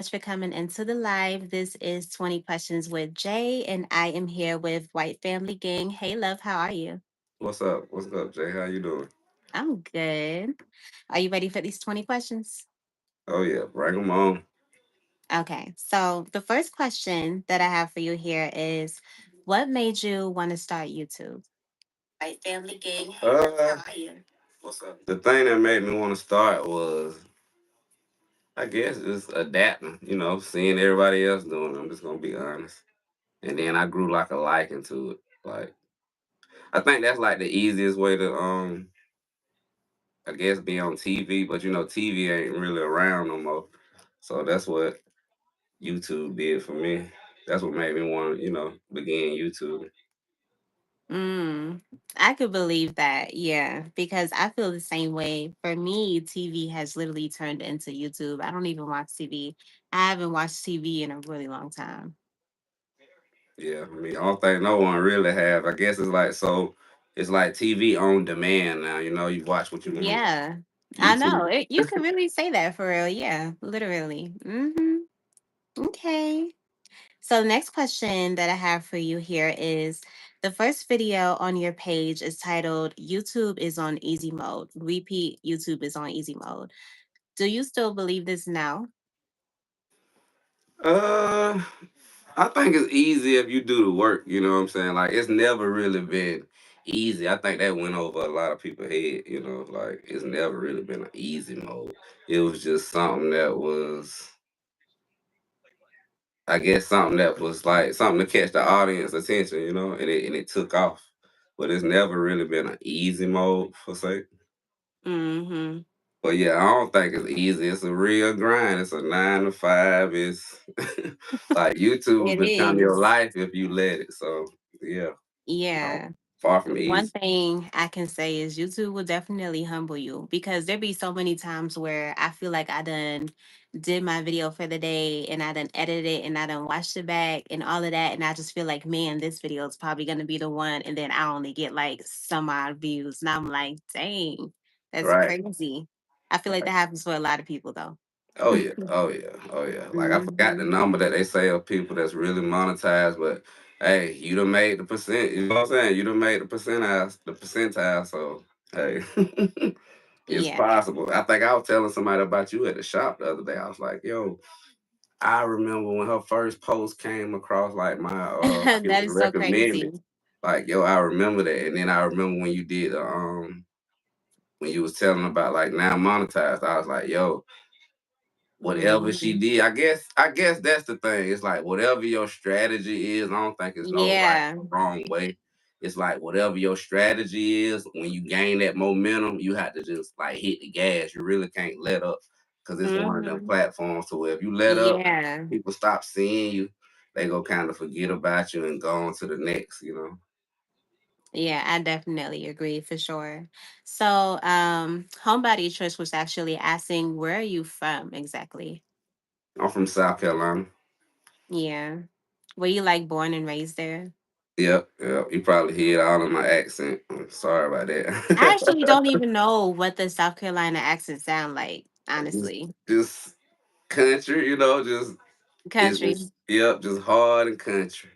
much for coming into the live. This is 20 Questions with Jay, and I am here with White Family Gang. Hey, love, how are you? What's up? What's up, Jay? How you doing? I'm good. Are you ready for these 20 questions? Oh yeah, bring them on. Okay, so the first question that I have for you here is what made you want to start YouTube? White Family Gang. Hey, love, how are you? What's up? The thing that made me want to start was, I guess, just adapting. Seeing everybody else doing it. I'm just gonna be honest. And then I grew like a liking to it. Like I think that's like the easiest way to I guess be on TV. But TV ain't really around no more. So that's what YouTube did for me. That's what made me want to begin YouTube. Mm, I could believe that. Yeah, because I feel the same way. For me, TV has literally turned into YouTube. I don't even watch TV. I haven't watched TV in a really long time. Yeah, I mean, I don't think no one really have. I guess it's like so. It's like TV on demand now. You watch what you want. Yeah, I know. YouTube. You could really say that for real. Yeah, literally. Okay. So, the next question that I have for you here is the first video on your page is titled YouTube is on easy mode. Repeat, YouTube is on easy mode. Do you still believe this now? Uh, I think it's easy if you do the work. You know what I'm saying? Like it's never really been easy. I think that went over a lot of people's head. Like it's never really been an easy mode. It was just something that was, I guess, something that was like something to catch the audience attention. And it took off. But it's never really been an easy mode for say. Mm-hmm. But yeah, I don't think it's easy. It's a real grind. It's a 9 to 5. It's like YouTube will It become your is. life if you let it. So yeah, no, Yeah. far from One easy. thing I can say is YouTube will definitely humble you because there be so many times where I feel like I done did my video for the day and I done edited it and I done watched it back and all of that. And I just feel like, man, this video is probably going to be the one. And then I only get like some odd views. And I'm like, dang, that's Right. crazy. I feel like that Right. happens for a lot of people though. Oh yeah. Oh yeah. Oh yeah. Like I forgot the Hmm. number that they say of people that's really monetized, but hey, you done made the percent. You know what I'm saying? You done made the percentile. The percentile. So hey, it's Yeah, possible. I think I was telling somebody about you at the shop the other day. I was like, yo, I remember when her first post came across like my like it that was is so recommended. crazy. Like, yo, I remember that. And then I remember when you did when you was telling about like now monetized, I was like, yo, whatever she Hmm. did, I guess that's the thing. It's like whatever your strategy is, I don't think it's no right Yeah. or wrong way. It's like whatever your strategy is, when you gain that momentum, you have to just like hit the gas. You really can't let up because it's one of them Hmm. platforms to where if you let up, Yeah. people stop seeing you. They go kind of forget about you and go on to the next. Yeah, I definitely agree for sure. So, Homebody Trish was actually asking, where are you from exactly? I'm from South Carolina. Yeah. Were you like born and raised there? Yep, yep. You probably hear it all in my accent. I'm sorry about I actually that. don't even know what the South Carolina accent sound like, just, honestly. just country, just it's Country. just yep, just hard and country.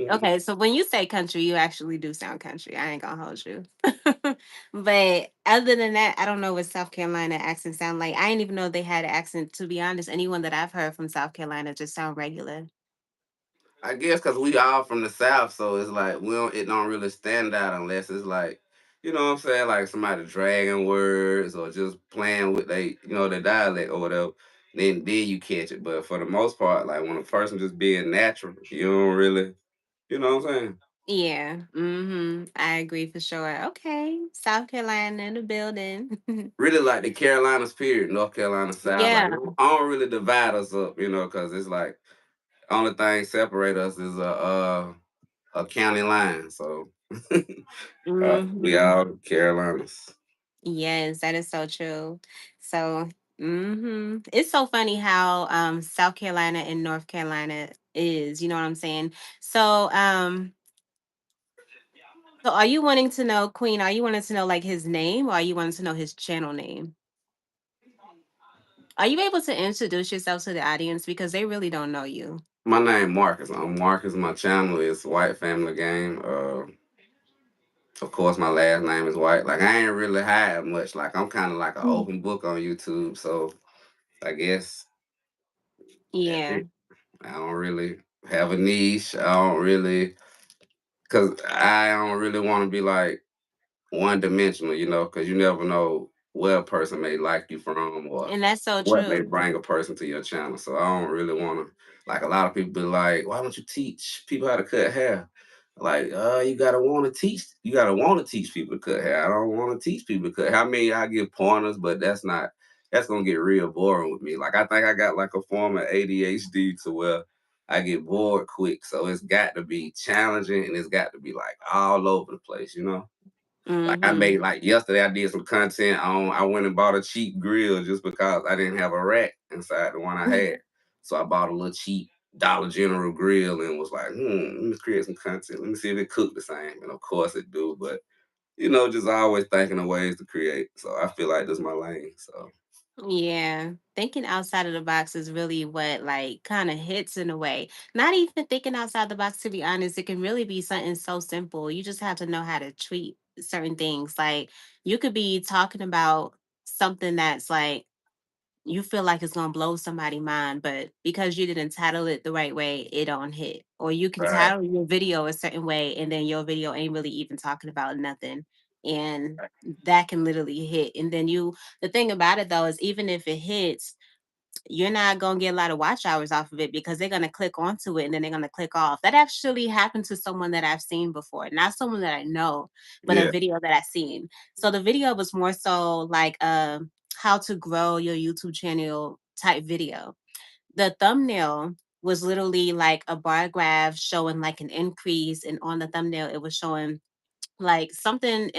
Okay, so when you say country, you actually do sound country. I ain't gonna hold you. But other than that, I don't know what South Carolina accent sound like. I didn't even know they had an accent. To be honest, anyone that I've heard from South Carolina just sound regular. I guess because we all from the South, so it's like it don't really stand out unless it's like, what I'm saying, like somebody dragging words or just playing with their dialect or whatever. Then you catch it. But for the most part, like when a person just being natural, you don't really, you know what I'm saying? Yeah, I agree for sure. Okay, South Carolina in the building. Really like the Carolinas period, North Carolina South. Like Yeah. I don't really divide us up, because it's like only thing separate us is a county line. So we Hmm. all Carolinas. Yes, that is so true. So, it's so funny how South Carolina and North Carolina is. You know what I'm saying? So, so are you wanting to know, Queen? Are you wanting to know like his name, or are you wanting to know his channel name? Are you able to introduce yourself to the audience because they really don't know you? My name Marcus. I'm Marcus. My channel is White Family Game. Of course, my last name is White. Like I ain't really hide much. Like I'm kind of like an Mm. open book on YouTube. So I guess that's Yeah. it. I don't really have a niche. I don't really, cause I don't really want to be like one dimensional, because you never know where a person may like you from or And that's so what may true. bring a person to your channel. So I don't really want to, like a lot of people be like, why don't you teach people how to cut hair? Like, you gotta want to teach people to cut hair. I don't want to teach people to cut hair. I mean, I give pointers, but that's gonna get real boring with me. Like, I think I got like a form of ADHD to where I get bored quick. So it's got to be challenging and it's got to be like all over the place. Like I Mm-hmm. made like yesterday, I did some content on. I went and bought a cheap grill just because I didn't have a rack inside the one I had. So I bought a little cheap Dollar General grill and was like, let me create some content. Let me see if it cooked the same. And of course it do, but just always thinking of ways to create. So I feel like this is my lane. So Yeah. Thinking outside of the box is really what like kind of hits in a way. Not even thinking outside the box, to be honest. It can really be something so simple. You just have to know how to treat certain things. Like you could be talking about something that's like you feel like it's gonna blow somebody's mind, but because you didn't title it the right way, it don't hit. Or you can right, title your video a certain way, and then your video ain't really even talking about nothing, and that can literally hit. And then the thing about it though is, even if it hits, you're not gonna get a lot of watch hours off of it because they're gonna click onto it and then they're gonna click off. That actually happened to someone that I've seen before, not someone that I know, but a yeah, video that I've seen. So the video was more so like how to grow your YouTube channel type video. The thumbnail was literally like a bar graph showing like an increase, and on the thumbnail it was showing like something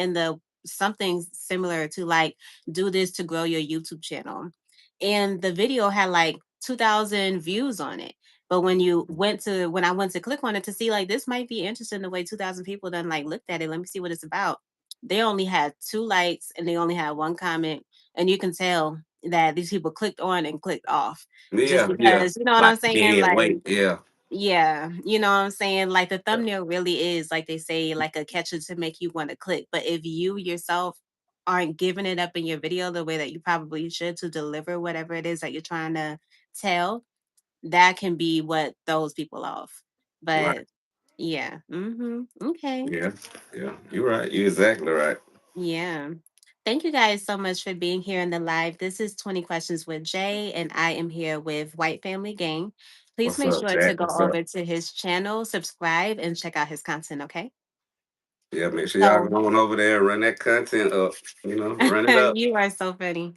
similar to like do this to grow your YouTube channel. And the video had like 2,000 views on it. But when I went to click on it to see like this might be interesting the way 2,000 people done like looked at it, let me see what it's about. They only had 2 likes and they only had 1 comment, and you can tell that these people clicked on and clicked off just yeah. because, you know what Like I'm saying? dead Like weight. Yeah, yeah, you know what I'm saying? Like the yeah, thumbnail really is, like they say, like a catcher to make you want to click. But if you yourself aren't giving it up in your video the way that you probably should to deliver whatever it is that you're trying to tell, that can be what throws people off. right. But yeah, okay, Yeah, yeah. You're right. You're exactly right. yeah. Thank you guys so much for being here in the live. This is 20 Questions with Jay, and I am here with White Family Gang. Please What's make up, sure to Jack? go What's up? over to his channel, subscribe, and check out his content, okay? Yeah, make sure y'all So go on over there and run that content up. Run it up. you are so funny.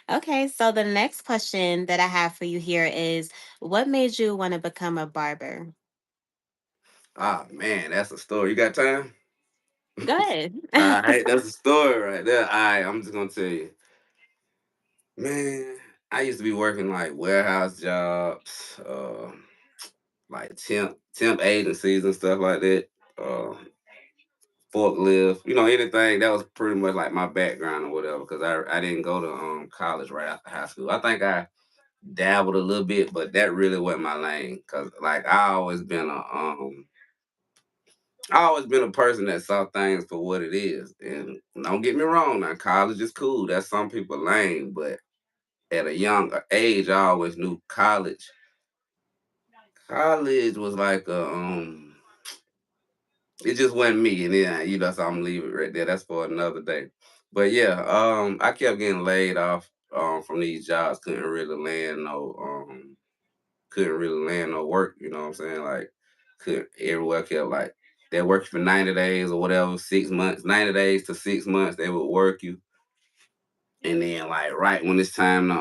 Okay, so the next question that I have for you here is, what made you want to become a barber? Ah man, that's a story. You got time? Go ahead. All right, that's a story right there. All right, I'm just gonna tell you, man. I used to be working like warehouse jobs, like temp agencies and stuff like that. Uh, Forklift, anything that was pretty much like my background or whatever. Because I didn't go to college right after high school. I think I dabbled a little bit, but that really wasn't my lane. Cause like I always been a person that saw things for what it is. And don't get me wrong, now college is cool. That's some people lane, but at a young age, I always knew college was like it just wasn't me. And then so I'm gonna leave it right there. That's for another day. But yeah, I kept getting laid off from these jobs, couldn't really land no work, you know what I'm saying? Like could everywhere kept like they're working for 90 days or whatever, 6 months, 90 days to 6 months, they would work you. And then like right when it's time to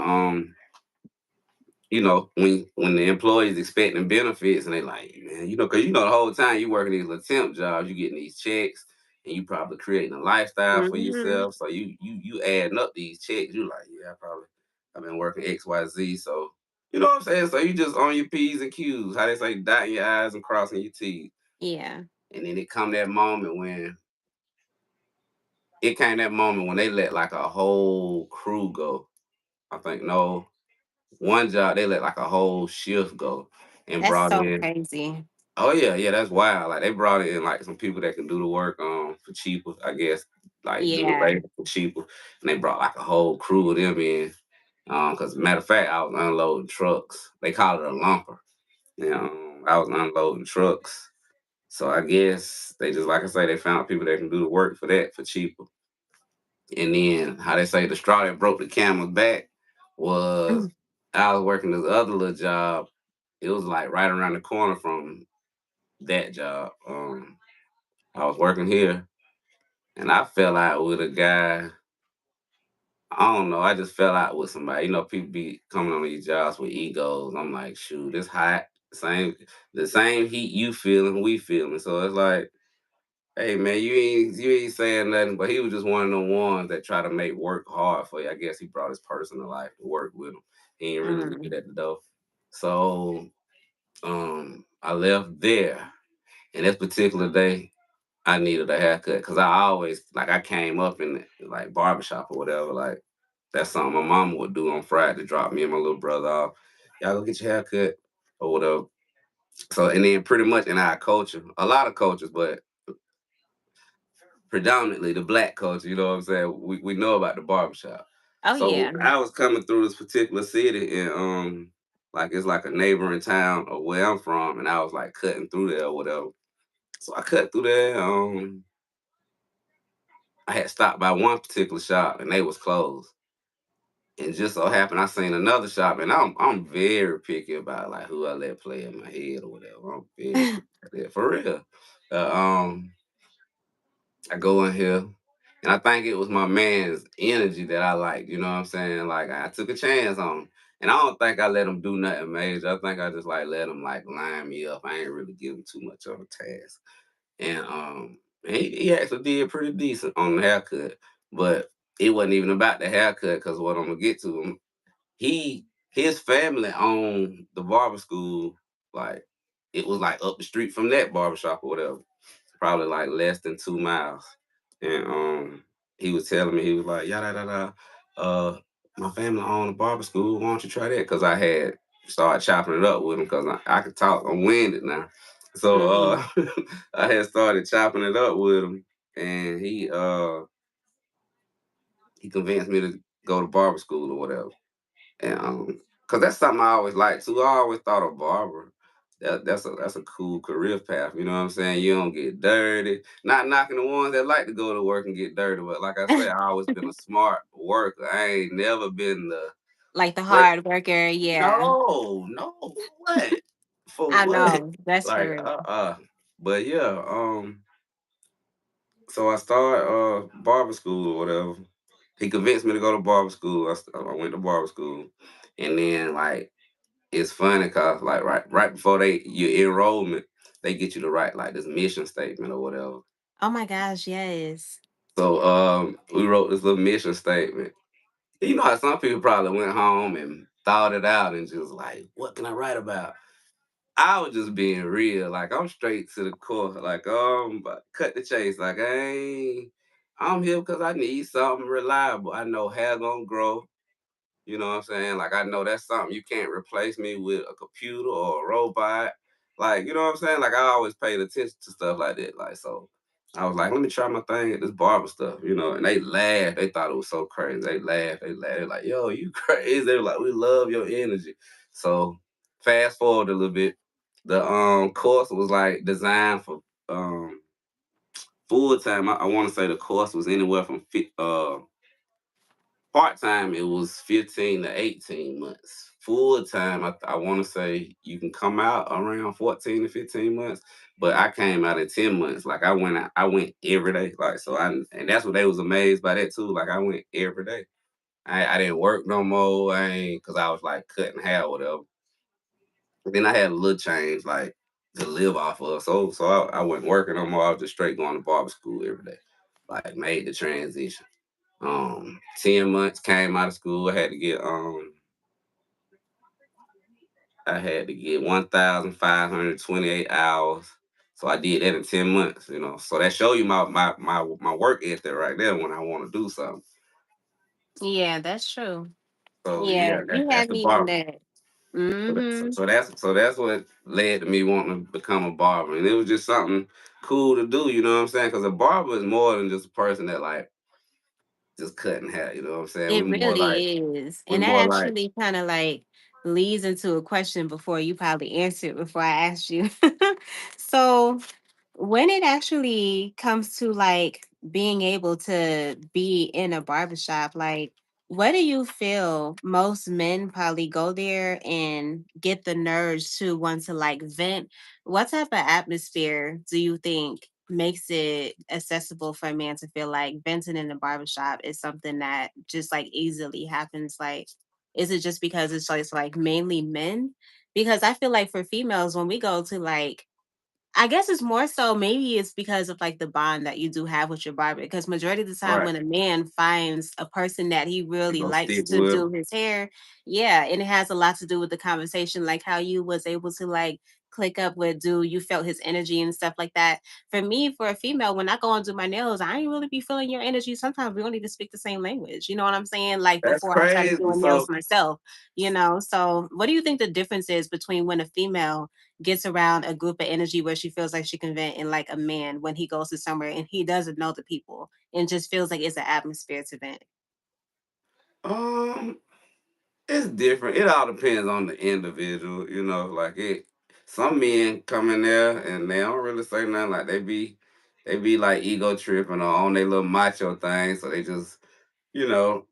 when the employees expecting benefits and they like, man, because the whole time you working these little temp jobs, you getting these checks and you probably creating a lifestyle for hmm yourself. So you adding up these checks, you like, yeah, I've been working XYZ. So you know what I'm saying? So you just on your P's and Q's, how they say dotting your I's and crossing your T's. Yeah. And then it come that moment when it came that moment when they let like a whole crew go. I think no. One job they let like a whole shift go and That's brought so in. crazy. Oh yeah, yeah, that's wild. Like they brought in like some people that can do the work for cheaper, I guess, like do the Yeah. labor for cheaper. And they brought like a whole crew of them in. Cause matter of fact, I was unloading trucks. They call it a lumper. You know, I was unloading trucks. So I guess they just like I say, they found people that can do the work for that for cheaper. And then how they say the straw that broke the camel's back was I was working this other little job. It was like right around the corner from that job. I was working here and I fell out with a guy. I don't know. I just fell out with somebody. You know, people be coming on these jobs with egos. I'm like, shoot, it's hot. The same heat you feeling, we feeling. So it's like, hey man, you ain't saying nothing. But he was just one of the ones that try to make work hard for you. I guess he brought his personal life to work with him. He ain't really leave it Mm. at the door. So I left there. And this particular day, I needed a haircut because I always like I came up in like barbershop or whatever. Like that's something my mama would do on Friday to drop me and my little brother off. Y'all go get your haircut or whatever. So and then pretty much in our culture, a lot of cultures, but predominantly the black culture, you know what I'm saying? We know about the barbershop. Oh So yeah. I was coming through this particular city and like it's like a neighboring town of where I'm from, and I was like cutting through there or whatever. So I cut through there. I had stopped by one particular shop and they was closed. And just so happened I seen another shop, and I'm very picky about like who I let play in my head or whatever. I'm very picky about that, for real. Uh, um, I go in here, and I think it was my man's energy that I liked. You know what I'm saying? Like I took a chance on him, and I don't think I let him do nothing major. I think I just like let him like line me up. I ain't really give him too much of a task, and he actually did pretty decent on the haircut, but it wasn't even about the haircut because what I'm gonna get to him, his family owned the barber school. Like it was like up the street from that barbershop or whatever, probably like less than 2 miles. And he was telling me, he was like, yada da da. My family owned a barber school. Why don't you try that? Because I had started chopping it up with him because I could talk. I'm winded now. So Mhm. I had started chopping it up with him, and he convinced me to go to barber school or whatever. And cause that's something I always liked too. I always thought a barber. That's a cool career path. You know what I'm saying? You don't get dirty. Not knocking the ones that like to go to work and get dirty, but like I say, I always been a smart worker. I ain't never been the Like the but hard worker, yeah. no, for what? For I what? know. That's Like for real. But yeah, so I started barber school or whatever. He convinced me to go to barber school. I went to barber school, and then like it's funny cause like right before your enrollment, they get you to write like this mission statement or whatever. Oh my gosh, yes. So we wrote this little mission statement. You know how some people probably went home and thought it out and just like, what can I write about? I was just being real. Like I'm straight to the core. Like cut the chase. Like I'm here because I need something reliable. I know hair gonna grow. You know what I'm saying? Like I know that's something you can't replace me with a computer or a robot. Like, you know what I'm saying? Like I always paid attention to stuff like that. Like so I was like, let me try my thing at this barber stuff, and they laughed. They thought it was so crazy. They laughed. They laughed. They're like, yo, you crazy. They were like, we love your energy. So fast forward a little bit. The course was like designed for full time. I want to say the course was anywhere from part time, it was 15 to 18 months. Full time, I want to say you can come out around 14 to 15 months, but I came out in 10 months. Like I went every day. Like so, and that's what they was amazed by that too. Like I went every day. I didn't work no more. I ain't because I was like cutting hair or whatever. And then I had a little change like to live off of. So I wasn't working no more. I was just straight going to barber school every day. Like made the transition. 10 months came out of school. I had to get 1,528 hours. So I did that in 10 months. So that show you my work ethic right there when I want to do something. Yeah, that's true. So Yeah, yeah, you that's had the me on barber. that. So, so, Mm-hmm. so that's so that's what led to me wanting to become a barber, and it was just something cool to do. You know what I'm saying? Because a barber is more than just a person that like just cutting hair. You know what I'm saying? It really is. We And that more like actually kind of like leads into a question before you probably answered before I asked you. So, when it actually comes to like being able to be in a barbershop, like what do you feel most men probably go there and get the nerves to want to like vent? What type of atmosphere do you think makes it accessible for a man to feel like venting in the barbershop is something that just like easily happens? Like, is it just because it's like mainly men? Because I feel like for females, when we go to like I guess it's more so maybe it's because of like the bond that you do have with your barber. Because majority of the time right. when a man finds a person that he You really gonna likes stick to with do 'em. his hair, yeah, and it has a lot to do with the conversation, like how you was able to like click up with dude, you felt his energy and stuff like that. For me, for a female, when I go and do my nails, I ain't really be feeling your energy. Sometimes we don't even speak the same language. You know what I'm saying? Like That's before I started crazy. doing nails So myself, you know. So what do you think the difference is between when a female gets around a group of energy where she feels like she can vent and like a man when he goes to somewhere and he doesn't know the people and just feels like it's an atmosphere to vent. um, it's different. It all depends on the individual. You know, like it. Some men come in there and they don't really say nothing. Like they be like ego tripping or on their little macho thing. So they just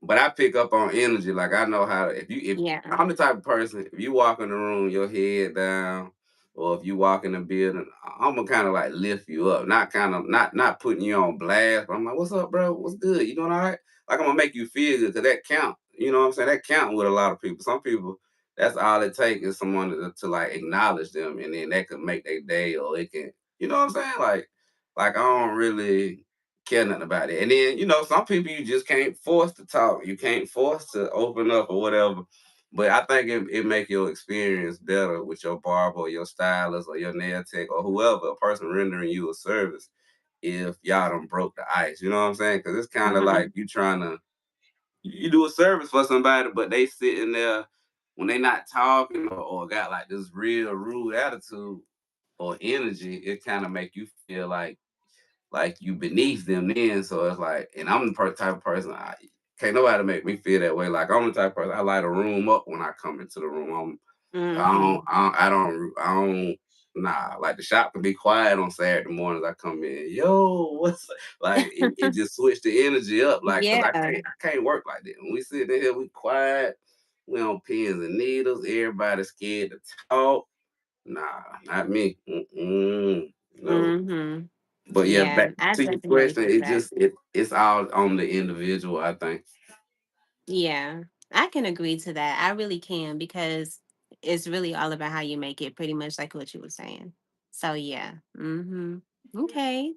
but I pick up on energy. Like I know how if Yeah. I'm the type of person, if you walk in the room, your head down, or if you walk in the building, I'm gonna kind of like lift you up, not kind of not putting you on blast, but I'm like, what's up, bro? What's good? You doing all right? Like I'm gonna make you feel good because that count. You know what I'm saying? That count with a lot of people. Some people, that's all it takes is someone to like acknowledge them, and then that could make their day, or it can, you know what I'm saying? Like I don't really care nothing about it. And then, some people you just can't force to talk. You can't force to open up or whatever. But I think it make your experience better with your barber or your stylist or your nail tech or whoever, a person rendering you a service if y'all done broke the ice. You know what I'm saying? Because it's kind of Hmm. like you trying to, you do a service for somebody, but they sitting there when they not talking or got like this real rude attitude or energy, it kind of make you feel like you beneath them then. So it's like, and I'm the type of person can't nobody make me feel that way. Like I'm the type of person I light a room up when I come into the room. Hmm. I don't. Nah, like the shop can be quiet on Saturday mornings. I come in, yo, what's like? It just switched the energy up, like, cause Yeah. I can't work like that. When we sit in here, we quiet, we on pins and needles. Everybody scared to talk. Nah, not me. No. Hmm. But yeah, Yeah. back I to your definitely question, feel it that. just it's all on the individual, I think. Yeah. I can agree to that. I really can because it's really all about how you make it, pretty much like what you were saying. So yeah. Hmm. Okay.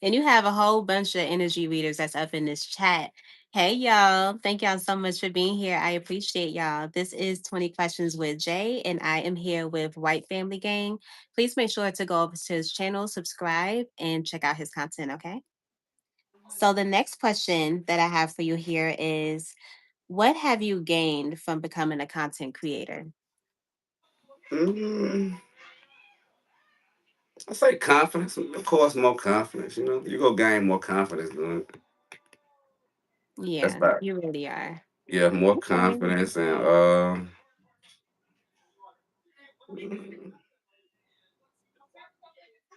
And you have a whole bunch of energy readers that's up in this chat. Hey, y'all. Thank y'all so much for being here. I appreciate y'all. This is 20 Questions with Jay, and I am here with White Family Gang. Please make sure to go over to his channel, subscribe, and check out his content, okay? So, the next question that I have for you here is what have you gained from becoming a content creator? Mm, I say confidence, of course, more confidence. You go gain more confidence doing it. That's Yeah, about you really are. yeah, more Okay. confidence and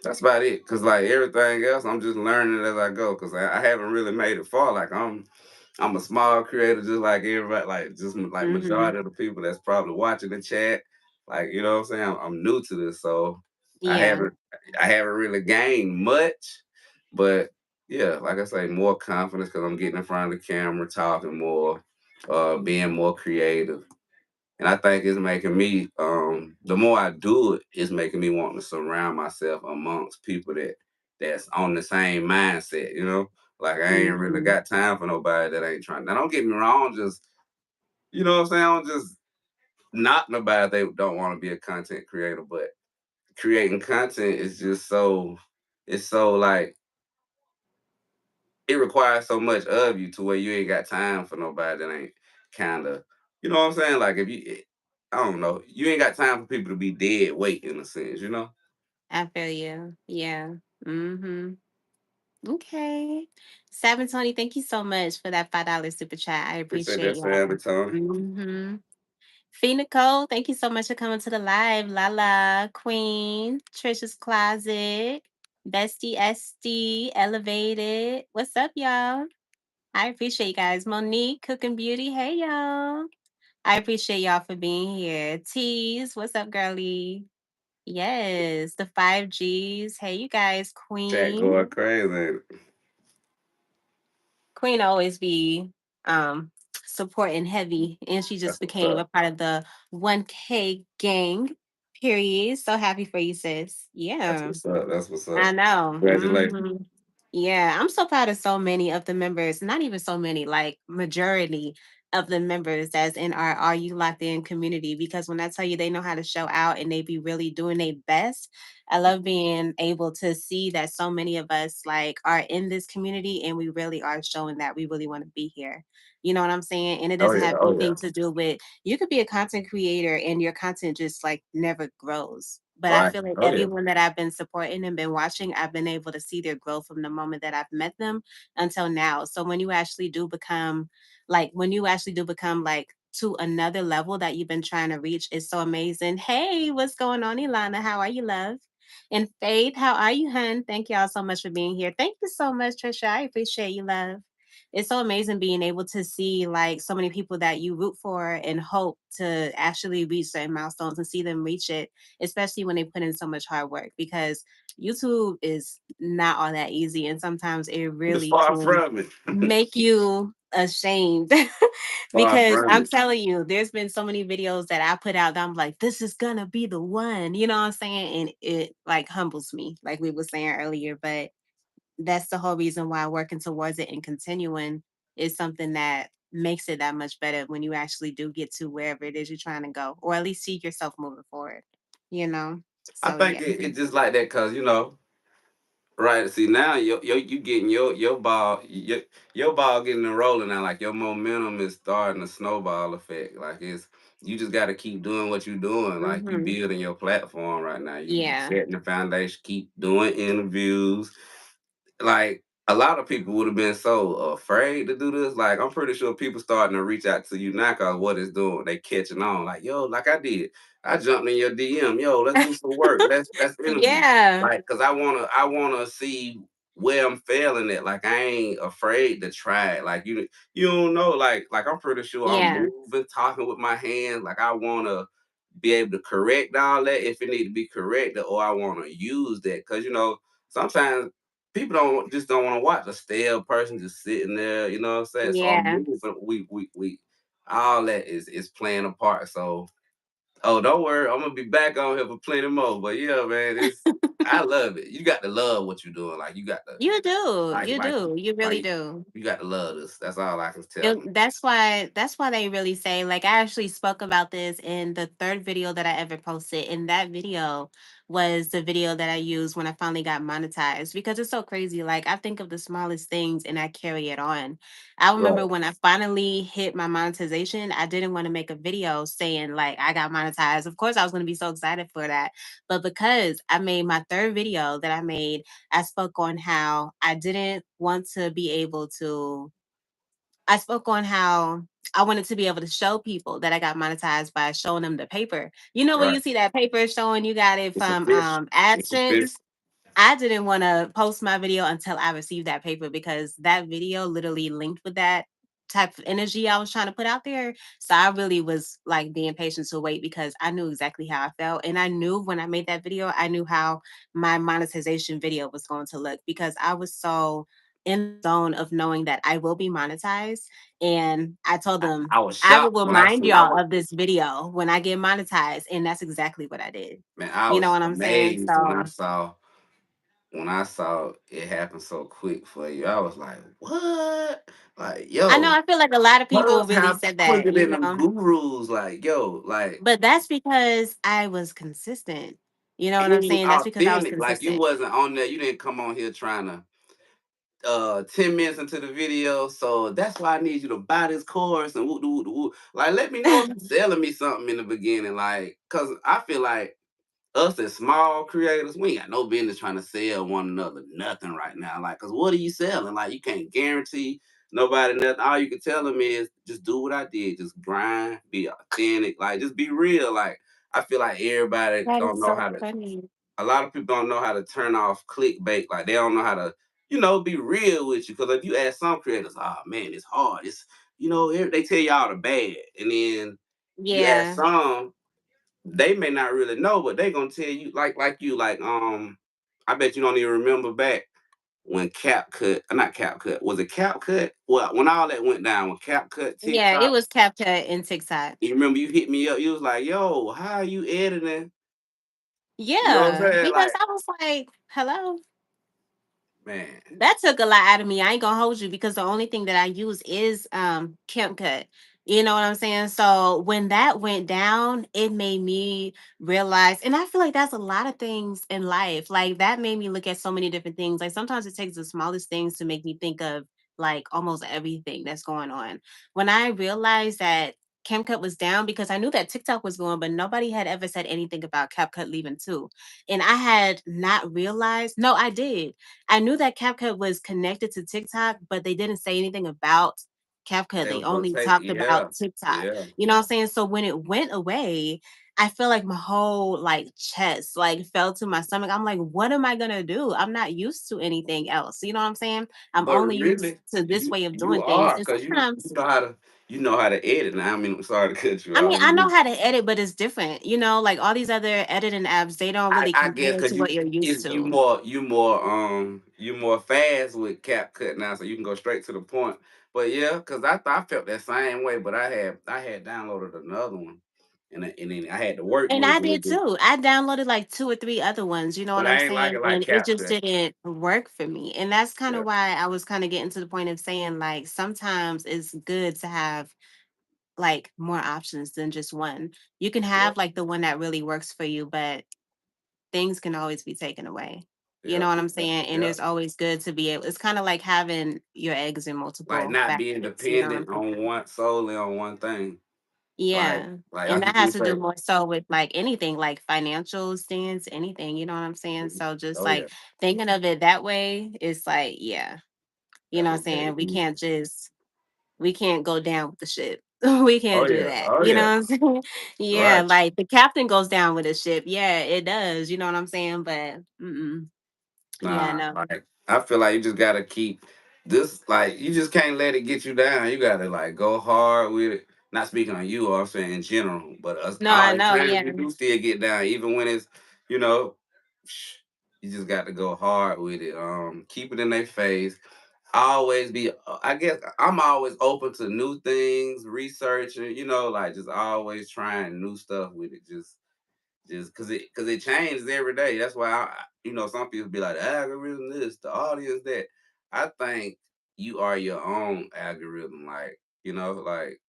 that's about it. Cause like everything else, I'm just learning as I go. Cause I haven't really made it far. Like I'm a small creator, just like everybody. Like just like Mm-hmm. majority of the people that's probably watching the chat. Like you know what I'm saying. I'm new to this, so I Yeah. haven't I haven't really gained much. But yeah, like I say, more confidence because I'm getting in front of the camera, talking more, being more creative. And I think it's making me, the more I do it, it's making me want to surround myself amongst people that's on the same mindset. Like I ain't really Mm-hmm. got time for nobody that ain't trying. Now don't get me wrong, just you know what I'm saying? I don't just not nobody they don't want to be a content creator, but creating content is just it's so like it requires so much of you to where you ain't got time for nobody that ain't kind of You know what I'm saying? Like if you, I don't know, you ain't got time for people to be dead weight in a sense. You know. I feel you. Yeah. Mm-hmm. Okay. Seven Tony, thank you so much for that $5 super chat. I Appreciate appreciate that, y'all. family, Tony. Mm-hmm. Fee Nicole, thank you so much for coming to the live. Lala, Queen, Trisha's Closet, Bestie SD, Elevated. What's up, y'all? I appreciate you guys. Monique, Cooking Beauty. Hey, y'all. I appreciate y'all for being here. Tease, what's up, girlie? Yes, the 5Gs. Hey, you guys, Chat Queen. going crazy. Queen always be um supporting heavy, and she just That's what's became up. a part of the 1K gang. Period. So happy for you, sis. That's Yeah. what's up. That's what's I up. know. Congratulations. Hmm. Yeah, I'm so proud of so many of the members, not even so many, like majority of the members that's in our Are You Locked In community. Because when I tell you they know how to show out and they be really doing their best, I love being able to see that so many of us like are in this community and we really are showing that we really want to be here. You know what I'm saying? And it Oh doesn't yeah. have Oh yeah. anything to do with you could be a content creator and your content just like never grows. But I Right. feel like Oh yeah. everyone that I've been supporting and been watching, I've been able to see their growth from the moment that I've met them until now. So when you actually do become like to another level that you've been trying to reach, it's so amazing. Hey, what's going on, Ilana? How are you, love? And Faith, how are you, hun? Thank y'all so much for being here. Thank you so much, Trisha. I appreciate you, love. It's so amazing being able to see like so many people that you root for and hope to actually reach certain milestones and see them reach it, especially when they put in so much hard work, because YouTube is not all that easy and sometimes it It's really far can from it. make you ashamed. Far Because from I'm it. telling you, there's been so many videos that I put out that I'm like, this is gonna be the one, you know what I'm saying? And it like humbles me, like we were saying earlier. But that's the whole reason why working towards it and continuing is something that makes it that much better when you actually do get to wherever it is you're trying to go, or at least see yourself moving forward, you know? I So think yeah. it's just like that because right. See now, you getting your ball getting and rolling now. Like your momentum is starting a snowball effect. Like it's you just got to keep doing what you're doing. Like you Hmm. building your platform right now. You Yeah. setting the foundation. Keep doing interviews. Like a lot of people would have been so afraid to do this. Like I'm pretty sure people starting to reach out to you now because what it's doing. They catching on. Like yo, like I did. I jumped in your DM. Yo, let's do some work. Let's interview. Yeah. Like, cause I wanna see where I'm failing at. Like I ain't afraid to try it. Like you don't know. Like I'm pretty sure I'm Yeah. moving, talking with my hands. Like I wanna be able to correct all that if it need to be corrected, or I want to use that. Cause sometimes people don't want to watch a stale person just sitting there. You know what I'm saying? So I'm Yeah. moving. We all that is playing a part. So don't worry, I'm gonna be back on here for plenty more. But yeah, man, I love it. You got to love what you're doing. Like you got to You do. like You like do. You really like do. you got to love this. That's all I can tell them. That's why they really say, like, I actually spoke about this in the third video that I ever posted, and that video was the video that I used when I finally got monetized, because it's so crazy. Like I think of the smallest things and I carry it on. I remember Right. when I finally hit my monetization, I didn't want to make a video saying like I got monetized. Of course I was going to be so excited for that, but because I made my third video that I made, I spoke on how I didn't want to be able to I spoke on how I wanted to be able to show people that I got monetized by showing them the paper. You know, when Right. you see that paper showing you got it It's from official. It's official. AdSense, I didn't want to post my video until I received that paper, because that video literally linked with that type of energy I was trying to put out there. So I really was like being patient to wait, because I knew exactly how I felt. And I knew when I made that video, I knew how my monetization video was going to look, because I was so in the zone of knowing that I will be monetized. And I told them, I was I will shocked when I remind seen. I y'all was of this video when I get monetized. And that's exactly what I did. man. I You know was what I'm saying? amazed So when I saw it happen so quick for you. I was like, what? Like, I know, yo, I feel like a lot of people really Clubhouse said that, quicker you than them know, gurus. Like, yo, like, but that's because I was consistent. You know what I'm and you saying? That's because I was authentic. Like, you consistent. wasn't on there. You didn't come on here trying to. 10 minutes into the video, so that's why I need you to buy this course and woo woo woo. Like, let me know if you're selling me something in the beginning, like, cause I feel like us as small creators, we ain't got no business trying to sell one another nothing right now. Like, cause what are you selling? Like, you can't guarantee nobody nothing. All you can tell them is just do what I did, just grind, be authentic, like just be real. Like, I feel like everybody That don't is know so how to. funny. A lot of people don't know how to turn off clickbait. Like, they don't know how to, be real with you. Because if you ask some creators, oh man, it's hard. It's they tell you all the bad, and then you ask Yeah. some, they may not really know, but they gonna tell you like you like I bet you don't even remember back when not Cap Cut, was it Cap Cut? Well, when all that went down, when Cap Cut Yeah, it TikTok, was CapCut and TikTok. you remember you hit me up, you was like, yo, how are you editing? You know what I'm Yeah, saying? because Like, I was like, "Hello." man, That took a lot out of me. I ain't gonna hold you because the only thing that I use is CapCut. You know what I'm saying? So when that went down, it made me realize, and I feel like that's a lot of things in life. Like that made me look at so many different things. Like sometimes it takes the smallest things to make me think of like almost everything that's going on. When I realized that CapCut was down, because I knew that TikTok was going, but nobody had ever said anything about CapCut leaving too. And I had not realized, no, I did. I knew that CapCut was connected to TikTok, but they didn't say anything about CapCut. they They was gonna only take, talked about yeah, TikTok. yeah. You know what I'm saying? So when it went away, I feel like my whole like chest like fell to my stomach. I'm like, what am I gonna do? I'm not used to anything else. You know what I'm saying? I'm But only used really, to this you way of you doing things. are, And because you sometimes, know how to edit. Now, I mean, I'm sorry to cut you I mean, off. I know how to edit, but it's different. You know, like all these other editing apps, they don't really I guess compare to because what you're used to. you more fast with cap cut now, so you can go straight to the point. But yeah, because I felt that same way, but I had downloaded another one, and then I had to work And with I it a did bit, too. I downloaded like 2 or 3 other ones, you know but what I'm I ain't like saying? it like And it cap just cut. didn't work for me. And that's kind Yeah, of why I was kind of getting to the point of saying like sometimes it's good to have like more options than just one. You can yeah, have like the one that really works for you, but things can always be taken away. You yeah, know what I'm yeah, saying? And yeah. it's always good to be able, it's kind of like having your eggs in Like, multiple not being baskets, you know what I'm dependent on saying? one solely on one thing. Like Yeah. And like that you has to do say. more so with like anything, like financial stance, anything, you know what I'm saying? Mhm. So just Oh yeah, like thinking of it that way, it's like, yeah, you that's know what I'm what made saying? it easy. We can't go down with the ship. We Oh can't do yeah, that. oh You know yeah, what I'm saying? Yeah, right. like the captain goes down with a ship. Yeah, it does. You know what I'm saying? But yeah, Nah, no. like, I feel like you just gotta keep this. Like, you just can't let it get you down. You gotta like go hard with it. Not speaking on you, I'm saying in general. But us, No, I all the know, times yeah. you do still get down, even when it's you know, you just got to go hard with it. Keep it in their face. Always be. I guess I'm always open to new things, researching. Like just always trying new stuff with it. Just because it changes every day. That's why some people be like, the algorithm this, the audience that. I think you are your own algorithm. Like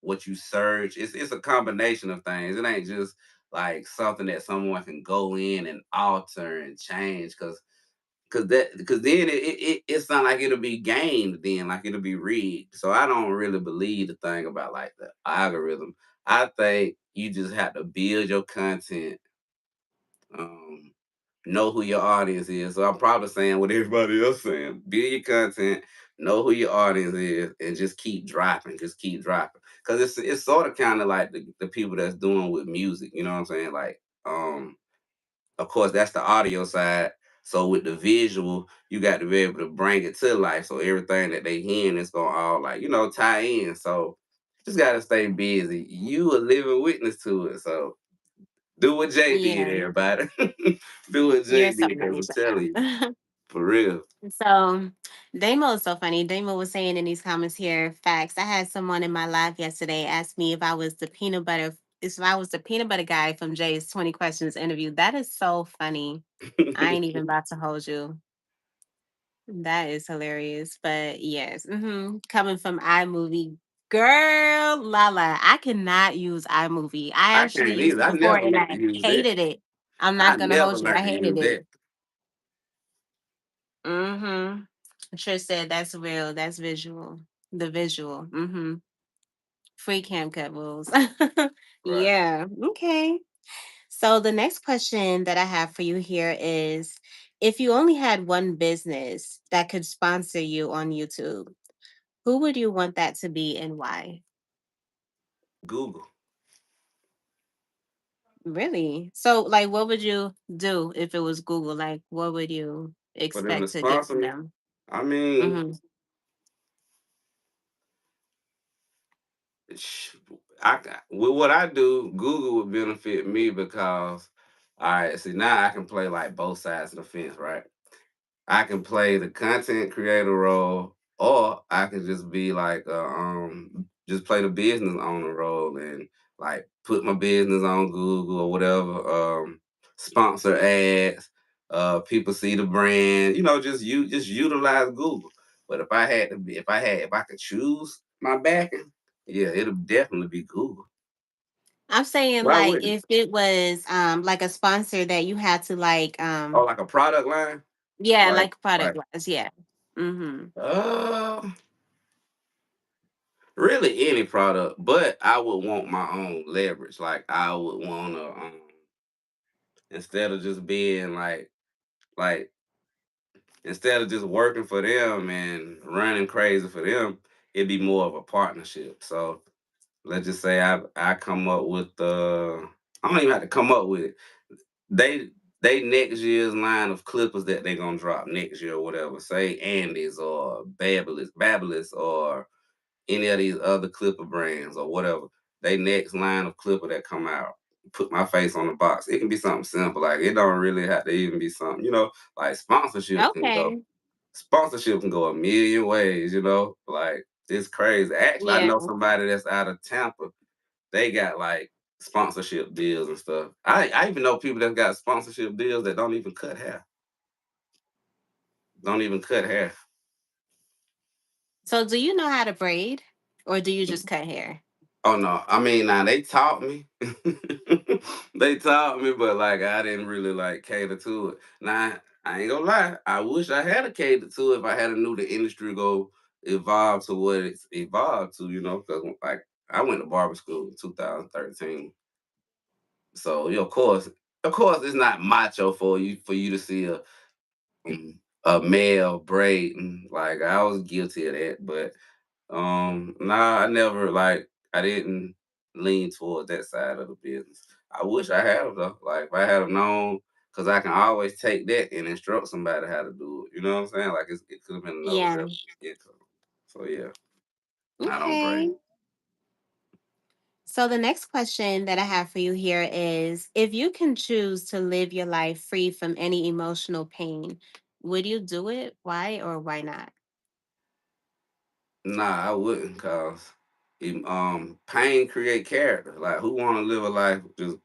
what you search. It's a combination of things. It ain't just like something that someone can go in and alter and change. Because then it sound like it'll be gamed, then like it'll be rigged. So I don't really believe the thing about like the algorithm. I think you just have to build your content, um, know who your audience is. So I'm probably saying what everybody else saying. Build your content, know who your audience is, and just keep dropping. Just keep dropping. Cause it's sort of kind of like the people that's doing with music. You know what I'm saying? Like, of course, that's the audio side. So with the visual, you got to be able to bring it to life. So everything that they hearing is gonna all like, tie in. So just gotta stay busy. You a living witness to it. So do what Jay did, Yeah. everybody. Do what You're Jay so did, because I'm nice. telling you, for real. So Damo is so funny. Damo was saying in these comments here, facts. I had someone in my live yesterday ask me if I was the peanut butter guy from Jay's 20 questions interview. That is so funny. I ain't even about to hold you. That is hilarious. But yes, coming from iMovie. Girl, Lala, I cannot use iMovie. I I actually can't used either. it I before never and learned to I use that. hated it. I'm I not gonna never hold you. I learned to use hated it. that. Mm-hmm. Trish said that's real. That's visual. The visual. Mm-hmm. Free cam cut rules. Right. Yeah. Okay. So the next question that I have for you here is, if you only had one business that could sponsor you on YouTube, who would you want that to be and why? Google. Really? So, like, what would you do if it was Google? Like, what would you For them to expect to get sponsor from me, them? I mean, Mm-hmm. sh- with what I do, Google would benefit me because, all right, see now I can play like both sides of the fence, right? I can play the content creator role, or I can just be like, just play the business owner role and like put my business on Google or whatever, sponsor ads, people see the brand, just utilize Google. But if I could choose my backing, yeah, it'll definitely be Google. I'm saying Why like wouldn't it? if it was like a sponsor that you had to like Oh, like a product line, yeah, like like product like wise, yeah. Mm-hmm. uh really any product, but I would want my own leverage. Like I would want to, instead of just being like instead of just working for them and running crazy for them, it'd be more of a partnership. So let's just say I come up with I don't even have to come up with it. They they next year's line of clippers that they gonna drop next year or whatever. Say Andes or Babyless or any of these other clipper brands or whatever, they next line of clipper that come out, put my face on the box. It can be something simple. Like it don't really have to even be something, like Okay. sponsorship can go a million ways. Like it's crazy. Actually, I Yeah. know somebody that's out of Tampa. They got like sponsorship deals and stuff. I even know people that got sponsorship deals that don't even cut hair. Don't even cut hair. So do you know how to braid or do you just cut hair? Oh no, I mean now they taught me. They taught me, but like I didn't really like cater to it. Now I ain't gonna lie, I wish I had a cater to it if I had a knew the industry go evolve to what it's evolved to. Because like I went to barber school in 2013. So of course it's not macho for you to see a male braiding. Like I was guilty of that, but nah, I didn't lean toward that side of the business. I wish I had though. Like if I had have known, because I can always take that and instruct somebody how to do it. You know what I'm saying? Like it could have been another Yeah. revenue income. So yeah, I don't Okay. brain. So the next question that I have for you here is, if you can choose to live your life free from any emotional pain, would you do it? Why or why not? Nah, I wouldn't, cause pain create character. Like who want to live a life just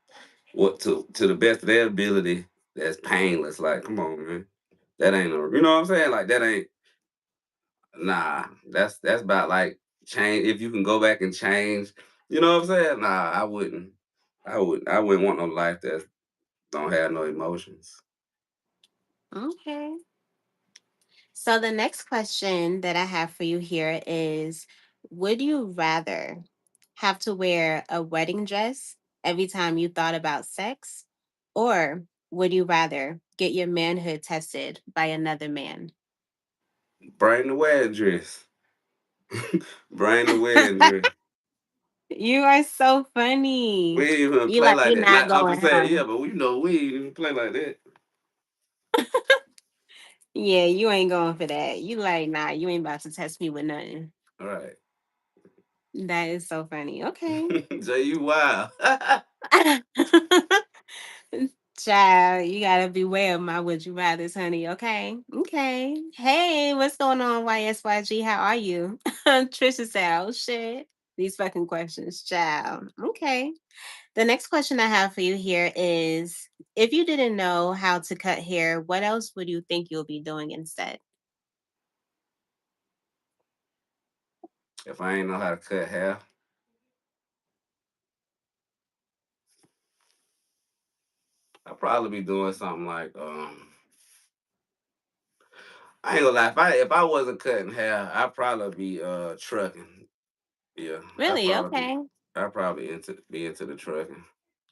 what to the best of their ability that's painless? Like come on, man. That ain't a, you know what I'm saying? Like that ain't. Nah, that's about like change. If you can go back and change, you know what I'm saying? Nah, I wouldn't. I wouldn't want no life that don't have no emotions. Okay. So the next question that I have for you here is, would you rather have to wear a wedding dress every time you thought about sex, or would you rather get your manhood tested by another man? Bring the wedding dress. Bring the wedding dress. You are so funny. We ain't even You play like like you're that. not Not, I'm just going, saying, huh? yeah, but we ain't even play like that. Yeah, you ain't going for that. You like, nah, you ain't about to test me with nothing. All right. That is so funny. Okay. Jay, you wild. Child, you gotta beware of my would you rather's, honey. Okay. Okay. Hey, what's going on, YSYG? How are you? Trisha said, oh shit. These fucking questions, child. Okay. The next question I have for you here is, if you didn't know how to cut hair, what else would you think you'll be doing instead? If I ain't know how to cut hair, I'd probably be doing something like I ain't gonna lie. If I wasn't cutting hair, I'd probably be trucking. Yeah, Really? Okay. I probably be into the trucking.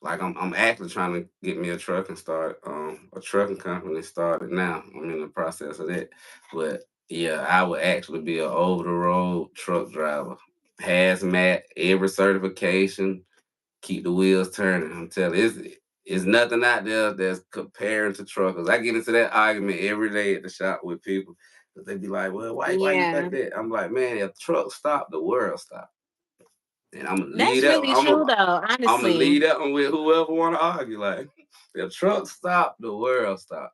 Like I'm actually trying to get me a trucking company started now. I'm in the process of that. But yeah, I would actually be an over the road truck driver. Hazmat, every certification, keep the wheels turning. I'm telling you, it's nothing out there that's comparing to truckers. I get into that argument every day at the shop with people. 'Cause they be like, well, why you Yeah. think that? I'm like, man, if trucks stop, the world stop. And I'm gonna leave That's that. really true though, I'm gonna honestly. leave that one with whoever want to argue. Like, if trucks stop, the world stop.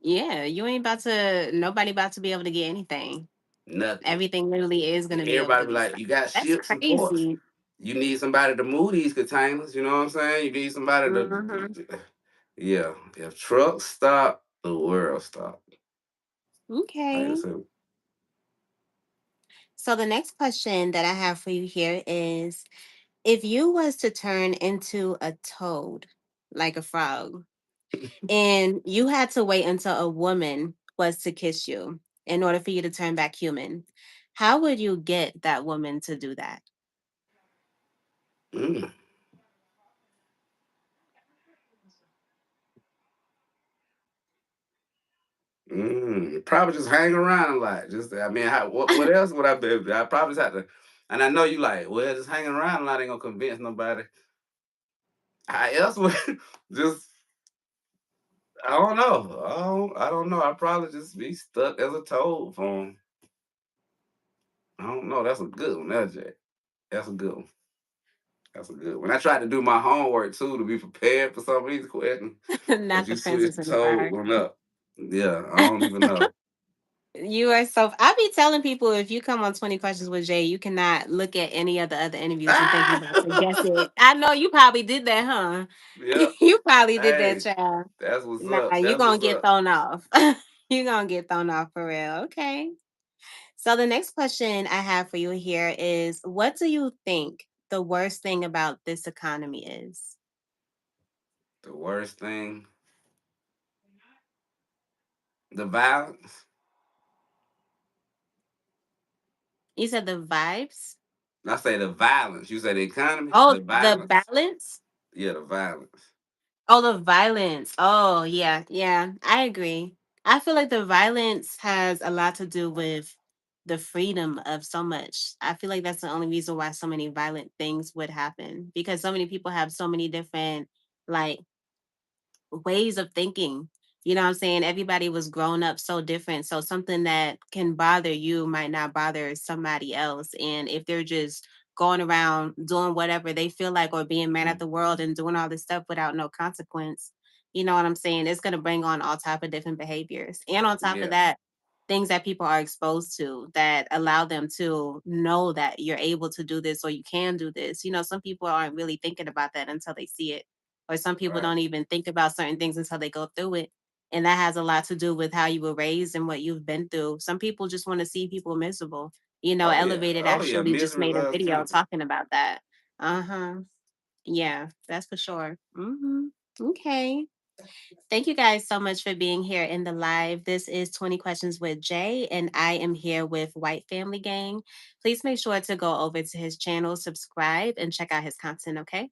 Yeah, you ain't about to nobody about to be able to get anything. Nothing. Everything literally is gonna be able to Everybody be be like, stopped. you got That's ships and ports. crazy. You need somebody to move these containers. You know what I'm saying? You need somebody Hmm. to. Yeah. If trucks stop, the world stop. Like I Okay. said, So the next question that I have for you here is if you was to turn into a toad, like a frog, and you had to wait until a woman was to kiss you in order for you to turn back human, how would you get that woman to do that? mm, probably just hang around a lot. Just, I mean, what else would I be? I probably just have to. And I know you like, well, just hanging around a lot ain't gonna convince nobody. I else would just I don't know. I don't know. I'd probably just be stuck as a toad from I don't know. That's a good one, that Jack. That's a good one. That's a good one. I tried to do my homework too to be prepared for some of these questions, but Not you the princess switched and the told frog. one up. Yeah, I don't even know. You are so. I be telling people if you come on 20 Questions with Jay, you cannot look at any of the other interviews and think you about to guess Ah! it. I know you probably did that, huh? Yep. You probably did that, Hey, child. that's what's Nah, up. you That's gonna what's get up. thrown off. You gonna get thrown off for real. Okay. So the next question I have for you here is what do you think the worst thing about this economy is? The worst thing, the violence. You said the vibes? I say the violence. You say the economy, Oh, the the violence. balance? Yeah, the violence. Oh, the violence. Oh, yeah, yeah, I agree. I feel like the violence has a lot to do with the freedom of so much. I feel like that's the only reason why so many violent things would happen because so many people have so many different like ways of thinking. You know what I'm saying? Everybody was grown up so different. So something that can bother you might not bother somebody else. And if they're just going around doing whatever they feel like or being mad at Mm, the world and doing all this stuff without no consequence, you know what I'm saying? It's gonna bring on all type of different behaviors. And on top of yeah, that, things that people are exposed to that allow them to know that you're able to do this or you can do this. You know, some people aren't really thinking about that until they see it or some people right. don't even think about certain things until they go through it. And that has a lot to do with how you were raised and what you've been through. Some people just want to see people miserable. You know, Oh yeah. Elevated Oh yeah. actually just Misery made a loves video company. talking about that. Uh huh. Yeah, that's for sure. Okay. Thank you guys so much for being here in the live. This is 20 Questions with Jay, and I am here with White Family Gang. Please make sure to go over to his channel, subscribe, and check out his content, okay?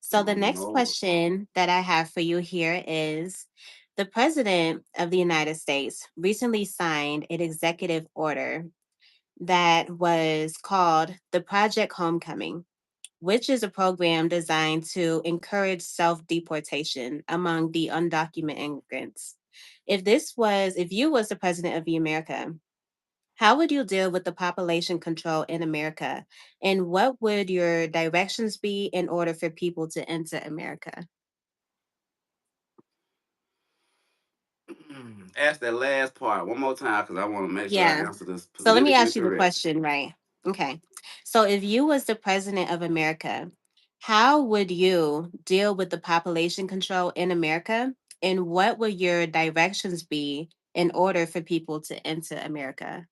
So, the next No. question that I have for you here is the President of the United States recently signed an executive order that was called the Project Homecoming, which is a program designed to encourage self deportation among the undocumented immigrants. If you was the president of the America, how would you deal with the population control in America? And what would your directions be in order for people to enter America? Ask that last part one more time because I want to make sure I Yeah. answer this So let me politically ask you the correct. question, right? Okay. So if you was the president of America, how would you deal with the population control in America? And what would your directions be in order for people to enter America?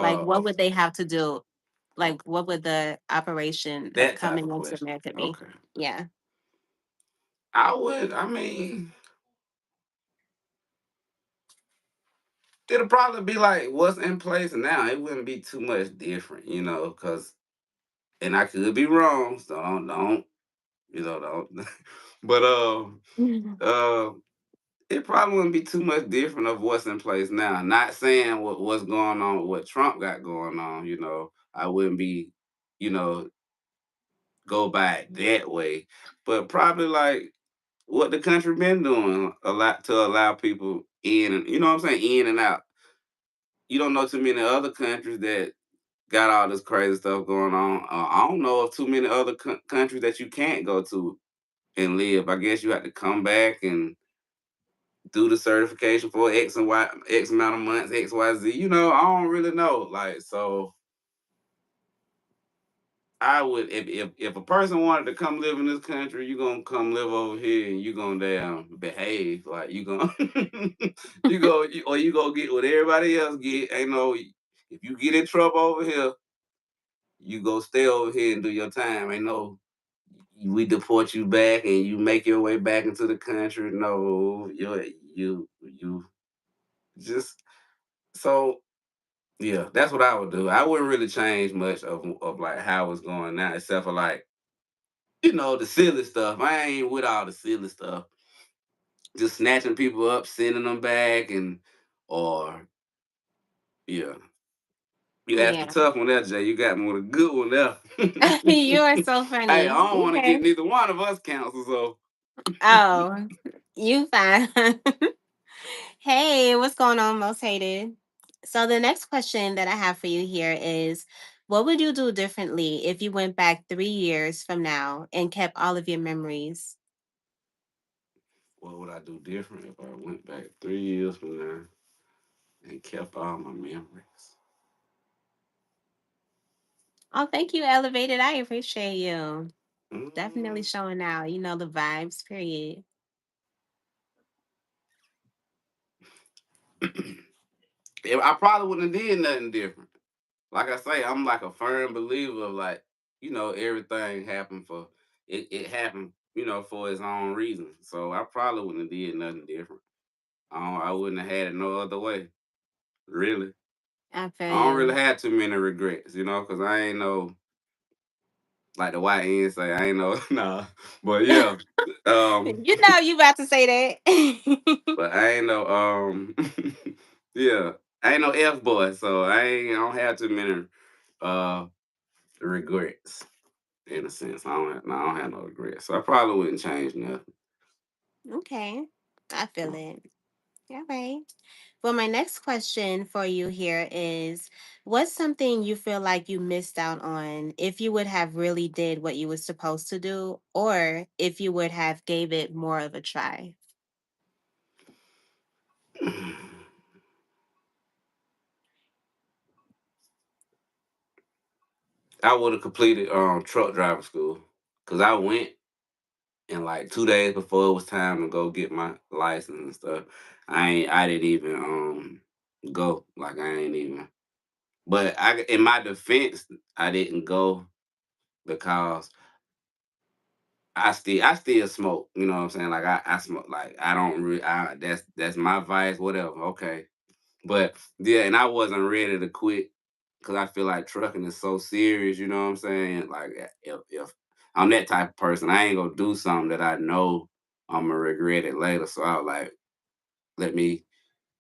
Like what Oh, would they have to do? Like okay. what would the operation of That type coming of into question. America be? Okay. Yeah. I would. I mean, it'll probably be like what's in place now. It wouldn't be too much different, because and I could be wrong, so don't don't. But uh, it probably wouldn't be too much different of what's in place now. Not saying what's going on, what Trump got going on. I wouldn't be, you know, go by it that way, but probably like what the country been doing a lot to allow people in, and you know what I'm saying, in and out. You don't know too many other countries that got all this crazy stuff going on. I don't know of too many other countries that you can't go to and live. I guess you have to come back and do the certification for X and Y, X amount of months, X, Y, Z. I don't really know. Like, so I would, if a person wanted to come live in this country, you gonna come live over here and you gonna damn behave. Like you gonna, or you gonna get what everybody else get. Ain't no, if you get in trouble over here, you go stay over here and do your time. Ain't no, we deport you back and you make your way back into the country. No, you just so yeah. That's what I would do. I wouldn't really change much of like how it's going now, except for like the silly stuff. I ain't with all the silly stuff. Just snatching people up, sending them back, and or yeah. You asked a Yeah. tough one there, Jay. You got me with a good one there. You are so Hey, I funny. don't want to Okay. get neither one of us counsel, so Oh, you fine. Hey, what's going on, most hated? So the next question that I have for you here is, what would you do differently if you went back 3 years from now and kept all of your memories? what would I do different if I went back 3 years from now and kept all my memories? Oh, thank you, Elevated. I appreciate you. Definitely Mm, showing out, the vibes, period. I probably wouldn't have did nothing different. Like I say, I'm like a firm believer of like, everything happened for it happened, for its own reason. So I probably wouldn't have did nothing different. I wouldn't have had it no other way. Really. I feel I don't really you. have too many regrets, because I ain't no like the YN say, I ain't no nah. But yeah. Um You about to say that. but I ain't no yeah. I ain't no F boy, so I don't have too many uh regrets. In a sense. I don't have no regrets. So I probably wouldn't change nothing. Okay. I feel it. All right. Well, my next question for you here is, what's something you feel like you missed out on if you would have really did what you were supposed to do, or if you would have gave it more of a try? I would have completed truck driving school. Cause I went and like 2 days before it was time to go get my license and stuff. I didn't even go. Like I ain't even but I in my defense, I didn't go because I still smoke, you know what I'm saying? Like I smoke like I don't really that's my vice, whatever. Okay. But yeah, and I wasn't ready to quit because I feel like trucking is so serious. You know what I'm saying? Like if I'm that type of person, I ain't gonna do something that I know I'm gonna regret it later. So I was like, let me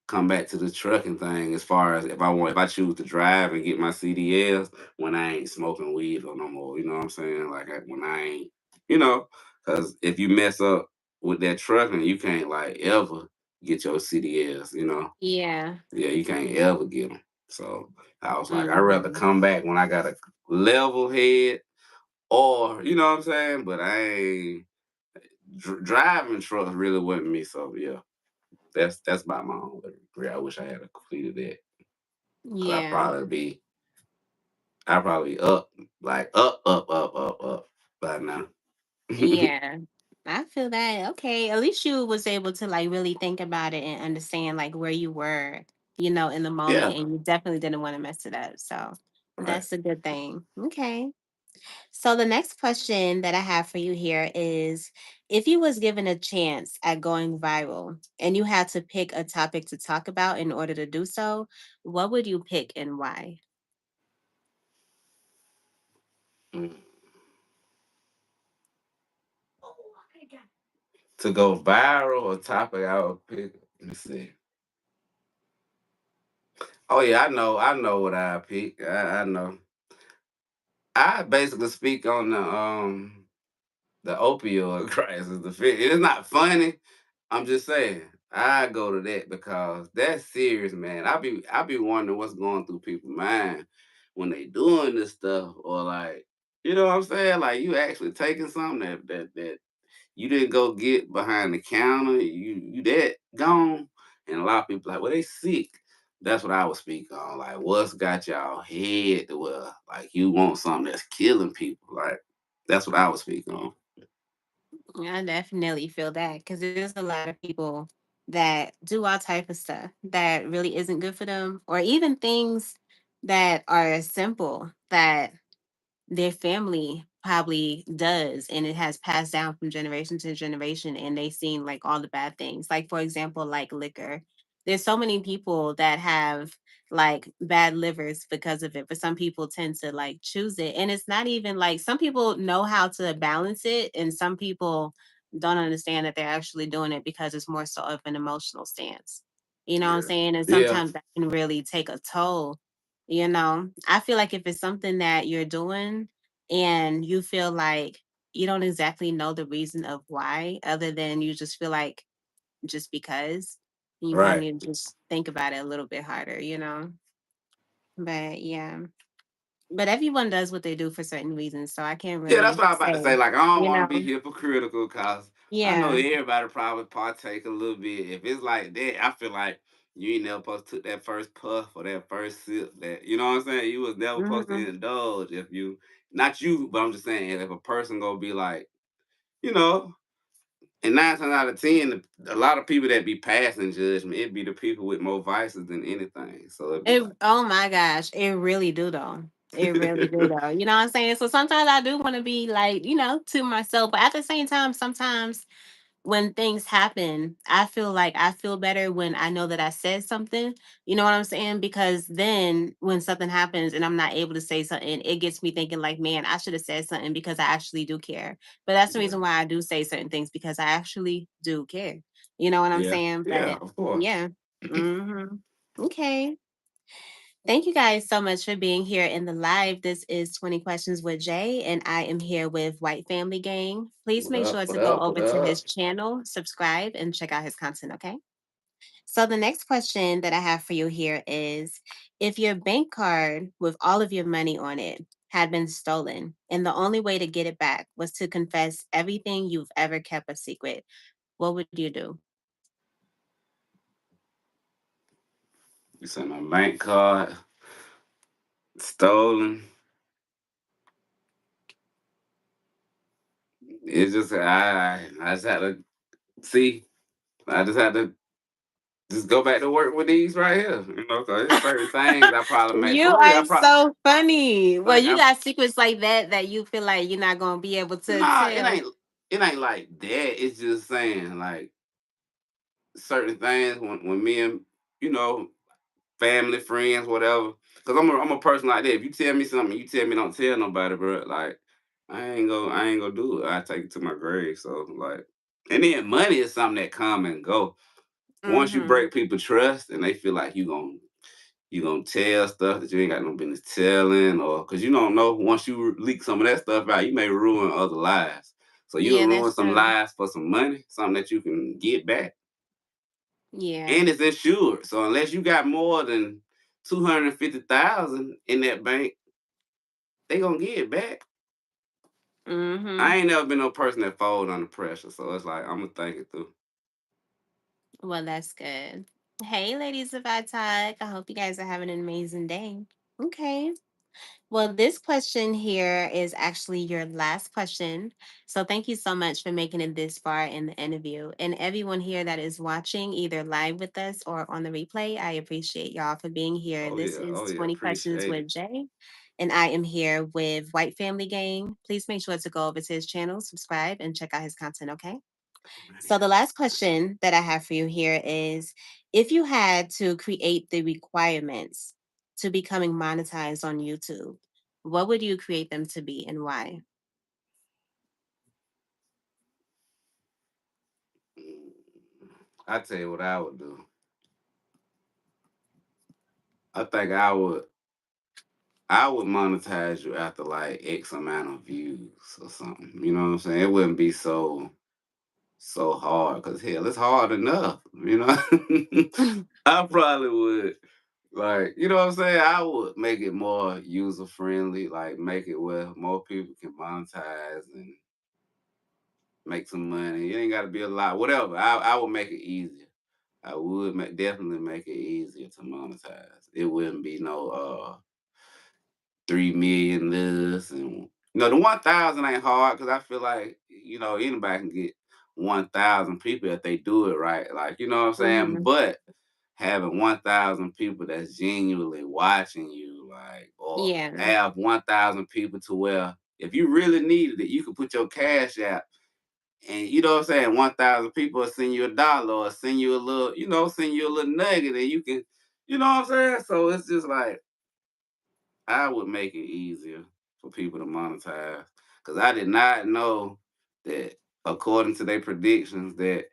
come back to the trucking thing. As far as if I choose to drive and get my CDLs when I ain't smoking weed or no more. You know what I'm saying? Like when I ain't, you know, because if you mess up with that trucking, you can't like ever get your CDLs. Yeah. Yeah, you can't ever get them. So I was like, I'd rather Hmm. come back when I got a level head, or you know what I'm saying. But I ain't driving trucks really wasn't me. So yeah, that's by my own regret. I wish I had completed that because Yeah. I probably be up like up by now. Yeah. I feel that. Okay. At least you was able to like really think about it and understand like where you were, in the moment, Yeah, and you definitely didn't want to mess it up. So right. that's a good thing. Okay. So the next question that I have for you here is, if you was given a chance at going viral and you had to pick a topic to talk about in order to do so, what would you pick and why? Mm. To go viral or topic I would pick. Let me see. Oh yeah, I know what I pick. I know. I basically speak on the opioid crisis. It's not funny. I'm just saying. I go to that because that's serious, man. I be wondering what's going through people's mind when they doing this stuff, or like, you know what I'm saying? Like you actually taking something that you didn't go get behind the counter. You that gone, and a lot of people like, well, they sick. That's what I would speak on. Like, what's got y'all head to where like you want something that's killing people? Like, that's what I would speak on. I definitely feel that because there's a lot of people that do all type of stuff that really isn't good for them, or even things that are simple that their family probably does, and it has passed down from generation to generation, and they seen like all the bad things, like for example like liquor. There's so many people that have like bad livers because of it, but some people tend to like choose it, and it's not even like, some people know how to balance it and some people don't understand that they're actually doing it because it's more so of an emotional stance, you know what I'm Yeah. saying, and Yeah. sometimes that can really take a toll. I feel like if it's something that you're doing and you feel like you don't exactly know the reason of why, other than you just feel like just because, you probably Right. need to just think about it a little bit harder. But yeah. But everyone does what they do for certain reasons. So I can't Yeah, that's really what I was about to say. say, Like, I don't you want to know. be hypocritical because I know Yeah. everybody probably partake a little bit. If it's like that, I feel like you ain't never supposed to took that first puff or that first sip. That, you know what I'm saying? You was never supposed Hmm. to indulge if you, not you, but I'm just saying if a person gonna be like, you know, and 9 times out of 10, a lot of people that be passing judgment, it be the people with more vices than anything. So it'd be It, like, oh my gosh, it really do though. It really do though. You know what I'm saying? So sometimes I do want to be like, to myself, but at the same time, sometimes when things happen, I feel better when I know that I said something. You know what I'm saying? Because then when something happens and I'm not able to say something, it gets me thinking like, man, I should have said something because I actually do care. But that's the yeah, reason why I do say certain things, because I actually do care. You know what I'm yeah, saying? yeah, But of course. yeah. Mhm. Okay. Thank you guys so much for being here in the live. This is 20 Questions with Jay, and I am here with White Family Gang. Please What make up? sure What to go up? What over to his up? channel, subscribe, and check out his content, okay? So, the next question that I have for you here is, if your bank card with all of your money on it had been stolen, and the only way to get it back was to confess everything you've ever kept a secret, what would you do? You sent my bank card stolen. It's just I just had to see. I just had to just go back to work with these right here. You know, cause there's certain things I probably make You for real. are so funny. Well, Like you I got secrets like that you feel like you're not gonna be able to nah, it tell. ain't it ain't like that. It's just saying like certain things when me and you know family, friends, whatever. Cause I'm a person like that. If you tell me something, you tell me don't tell nobody, bro. Like I ain't gonna do it. I take it to my grave. So like, and then money is something that come and go. Once you Mm-hmm. break people trust and they feel like you gonna tell stuff that you ain't got no business telling, or because you don't know, once you leak some of that stuff out, you may ruin other lives. So you'll Yeah, ruin that's some true. lives for some money, something that you can get back, Yeah. and it's insured. So unless you got more than 250,000 in that bank, they gonna get it back. Mm-hmm. I ain't never been no person that fold under pressure, so it's like I'm gonna think it through. Well, that's good. Hey, ladies of I talk. I hope you guys are having an amazing day. Okay. Well, this question here is actually your last question. So thank you so much for making it this far in the interview. And everyone here that is watching, either live with us or on the replay, I appreciate y'all for being here. This Oh is yeah, 20 Questions appreciate with it. Jay. And I am here with White Family Gang. Please make sure to go over to his channel, subscribe, and check out his content, okay? So, the last question that I have for you here is, if you had to create the requirements to becoming monetized on YouTube, what would you create them to be and why? I tell you what I would do. I think I would monetize you after like X amount of views or something. You know what I'm saying? It wouldn't be so hard because hell, it's hard enough. You know, I probably would like you know what I'm saying. I would make it more user friendly, like make it where more people can monetize and make some money. It ain't got to be a lot, whatever. I would make it easier. I would definitely make it easier to monetize. It wouldn't be no 3 million this and the 1,000 ain't hard because I feel like anybody can get 1,000 people if they do it right. Like you know what I'm saying. Mhm. But having 1,000 people that's genuinely watching you, like, or Yeah, have 1,000 people to where if you really needed it, you could put your cash out. And you know what I'm saying, 1,000 people will send you $1 or send you a little, send you a little nugget, and you can, you know what I'm saying. So it's just like I would make it easier for people to monetize because I did not know that according to their predictions that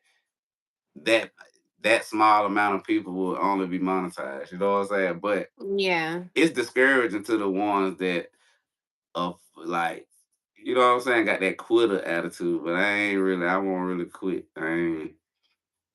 that small amount of people will only be monetized. You know what I'm saying? But yeah, it's discouraging to the ones that of like you know what I'm saying got that quitter attitude. But I won't really quit. I ain't.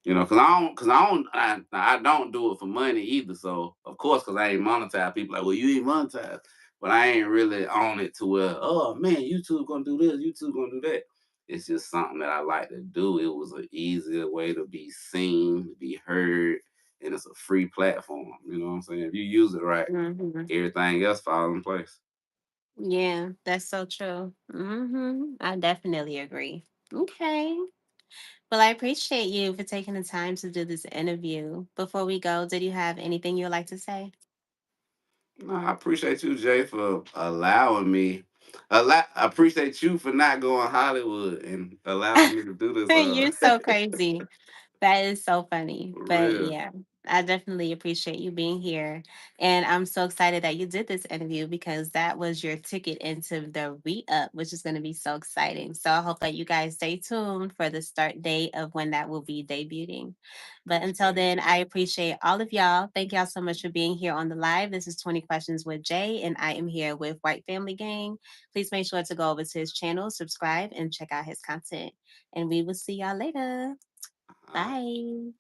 I don't do it for money either. So of course, because I ain't monetized, people like, well, you ain't monetized, but I ain't really on it to where, oh man, YouTube gonna do this, YouTube gonna do that. It's just something that I like to do. It was an easier way to be seen, to be heard, and it's a free platform. You know what I'm saying? If you use it right, mhm, everything else falls in place. yeah. That's so true. I definitely agree. Okay. Well, I appreciate you for taking the time to do this interview. Before we go, did you have anything you'd like to say? No, I appreciate you, Jay, for allowing me. I appreciate you for not going Hollywood and allowing me to do this. You're so crazy. That is so funny. For But real. yeah, I definitely appreciate you being here. And I'm so excited that you did this interview because that was your ticket into the re up, which is going to be so exciting. So I hope that you guys stay tuned for the start date of when that will be debuting. But until Okay. then, I appreciate all of y'all. Thank y'all so much for being here on the live. This is 20 Questions with Jay, and I am here with White Family Gang. Please make sure to go over to his channel, subscribe, and check out his content. And we will see y'all later. All right. Bye.